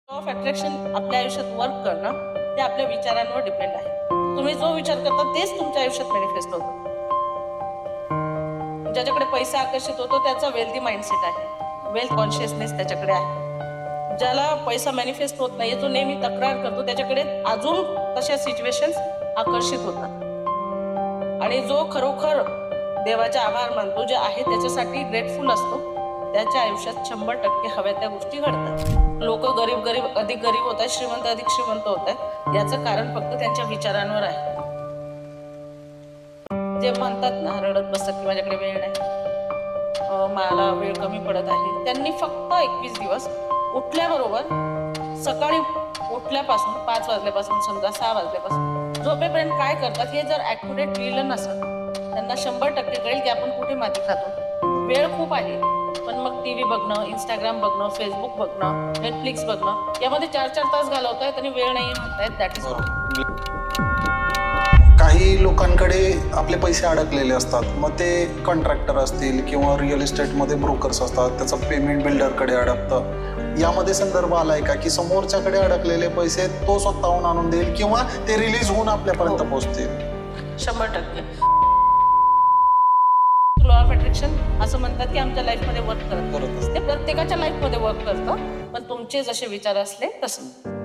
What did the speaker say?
Of attraction आपल्या आयुष्यात work करणं ते आपल्या विचारांवर डिपेंड आहे. तुम्ही जो विचार करता तेच तुमच्या आयुष्यात मॅनिफेस्ट होतं. ज्याच्याकडे पैसा आकर्षित होतो त्याचा वेल्दी माइंडसेट आहे, वेल्थ कॉन्शियसनेस त्याच्याकडे आहे. ज्याला पैसा मॅनिफेस्ट होत नाही, जो नेहमी तक्रार करतो, त्याच्याकडे अजून तशा सिच्युएशन्स आकर्षित होतात. आणि जो खरोखर देवाचे आभार मानतो, जे आहे त्याच्यासाठी ग्रेटफुल असतो, त्याच्या आयुष्यात 100% हव्या त्या गोष्टी घडतात. लोक गरीब अधिक गरीब होत आहेत, श्रीमंत अधिक श्रीमंत होत आहेत. याचं कारण फक्त त्यांच्या विचारांवर आहे. जे म्हणतात ना, रडत बसतात की माझ्याकडे वेळ नाही, मला वेळ कमी पडत आहे, त्यांनी फक्त 21 दिवस उठल्याबरोबर, सकाळी उठल्यापासून 5 वाजल्यापासून, समजा 6 वाजल्यापासून झोपेपर्यंत काय करतात हे जर ॲक्युरेट लिहिलं नसेल, त्यांना 100% कळेल की आपण कुठे माती खातो. वेळ खूप आहे, पण मग टी व्ही बघणं, इंस्टाग्राम बघणं, फेसबुक बघणं, नेटफ्लिक्स बघणं, यामध्ये 4-4 तास घालवतायत आणि वेळ नाही म्हणतायत. दॅट इज काही लोकांकडे आपले पैसे अडकलेले असतात, मग ते कॉन्ट्रॅक्टर असतील किंवा रिअल इस्टेटमध्ये ब्रोकर्स असतात, त्याचं पेमेंट बिल्डरकडे अडकतं. यामध्ये संदर्भ आलाय का की समोरच्याकडे अडकलेले पैसे तो स्वतःहून आणून देईल किंवा ते रिलीज होऊन आपल्यापर्यंत पोहोचतील? 100%. लॉ ऑफ अट्रॅक्शन असं म्हणतात की आमच्या लाईफमध्ये वर्क करत असते, प्रत्येकाच्या लाईफमध्ये वर्क करतं, पण तुमचे जसे विचार असले तसं.